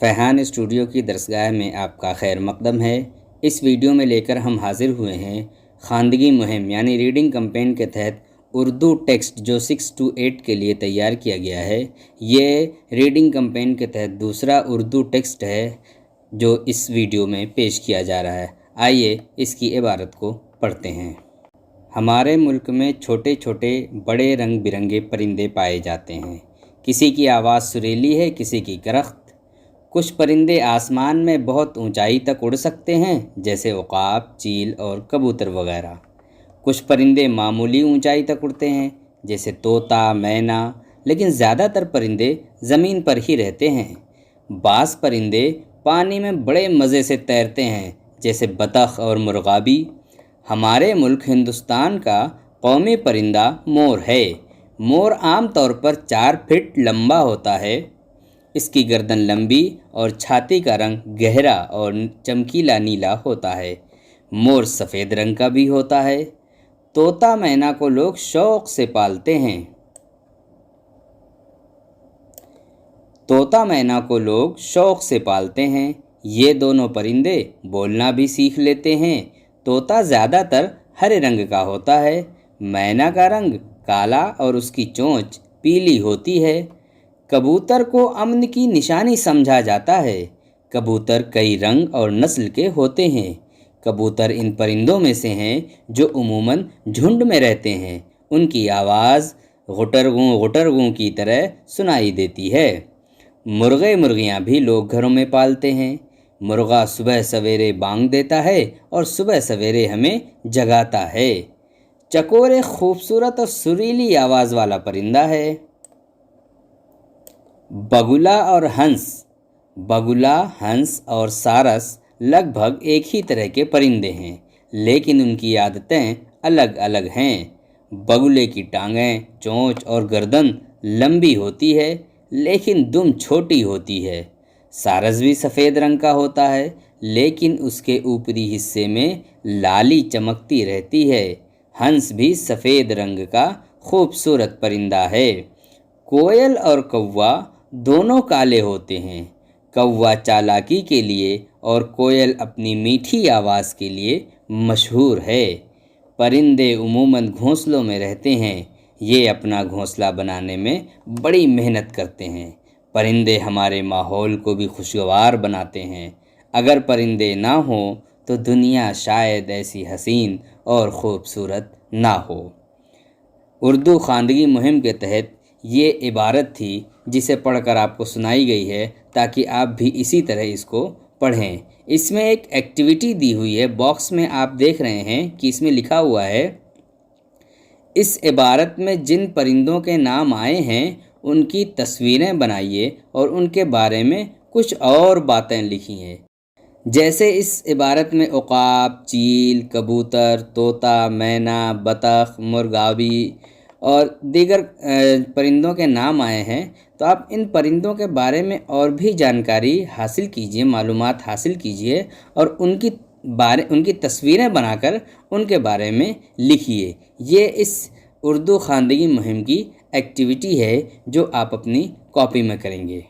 फैहान studio की दरसगाह में आपका खैर मकदम है। इस वीडियो में लेकर हम हाजिर हुए हैं ख़वानदगी मुहिम यानी रीडिंग कैंपेन के तहत उर्दू टेक्स्ट जो 6 to 8 के लिए तैयार किया गया है। ये रीडिंग कैंपेन के तहत दूसरा उर्दू टेक्स्ट है जो इस वीडियो में पेश किया जा रहा है। आइए इसकी इबारत को पढ़ते हैं। हमारे मुल्क में छोटे छोटे बड़े रंग बिरंगे परिंदे पाए जाते हैं। किसी की आवाज़ सुरीली है, किसी की करख्त। कुछ परिंदे आसमान में बहुत ऊंचाई तक उड़ सकते हैं, जैसे उकाब, चील और कबूतर वगैरह। कुछ परिंदे मामूली ऊंचाई तक उड़ते हैं, जैसे तोता, मैना, लेकिन ज़्यादातर परिंदे ज़मीन पर ही रहते हैं। बाज़ परिंदे पानी में बड़े मज़े से तैरते हैं, जैसे बतख और मुर्गाबी। हमारे मुल्क हिंदुस्तान का कौमी परिंदा मोर है। मोर आम तौर पर 4 फीट लंबा होता है। इसकी गर्दन लंबी और छाती का रंग गहरा और चमकीला नीला होता है। मोर सफ़ेद रंग का भी होता है। तोता मैना को लोग शौक़ से पालते हैं। तोता मैना को लोग शौक़ से पालते हैं। ये दोनों परिंदे बोलना भी सीख लेते हैं। तोता ज़्यादातर हरे रंग का होता है। मैना का रंग काला और उसकी चोंच पीली होती है। कबूतर को अमन की निशानी समझा जाता है। कबूतर कई रंग और नस्ल के होते हैं। कबूतर इन परिंदों में से हैं जो उमूमन झुंड में रहते हैं। उनकी आवाज़ गुटर गूं की तरह सुनाई देती है। मुर्गे मुर्गियाँ भी लोग घरों में पालते हैं। मुर्गा सुबह सवेरे बांग देता है और सुबह सवेरे हमें जगाता है। चकोर एक खूबसूरत और सुरीली आवाज़ वाला परिंदा है। बगुला और हंस। बगुला, हंस और सारस लगभग एक ही तरह के परिंदे हैं, लेकिन उनकी आदतें अलग अलग हैं। बगुले की टांगें, चोंच और गर्दन लंबी होती है, लेकिन दुम छोटी होती है। सारस भी सफ़ेद रंग का होता है, लेकिन उसके ऊपरी हिस्से में लाली चमकती रहती है। हंस भी सफ़ेद रंग का खूबसूरत परिंदा है। कोयल और कौवा दोनों काले होते हैं। कौवा चालाकी के लिए और कोयल अपनी मीठी आवाज़ के लिए मशहूर है। परिंदे उमूमन घोंसलों में रहते हैं। ये अपना घोंसला बनाने में बड़ी मेहनत करते हैं। परिंदे हमारे माहौल को भी खुशगवार बनाते हैं। अगर परिंदे ना हों तो दुनिया शायद ऐसी हसीन और ख़ूबसूरत ना हो। उर्दू ख़वानदगी मुहिम के तहत ये इबारत थी जिसे पढ़कर आपको सुनाई गई है, ताकि आप भी इसी तरह इसको पढ़ें। इसमें एक एक्टिविटी दी हुई है। बॉक्स में आप देख रहे हैं कि इसमें लिखा हुआ है, इस इबारत में जिन परिंदों के नाम आए हैं उनकी तस्वीरें बनाइए और उनके बारे में कुछ और बातें लिखी हैं। जैसे इस इबारत में उकाब, चील, कबूतर, तोता, मैना, बतख, मुर्गाबी और दीगर परिंदों के नाम आए हैं, तो आप इन परिंदों के बारे में और भी जानकारी हासिल कीजिए, मालूमात हासिल कीजिए और उनकी तस्वीरें बनाकर उनके बारे में लिखिए। ये इस उर्दू ख़वानदगी मुहिम की एक्टिविटी है जो आप अपनी कॉपी में करेंगे।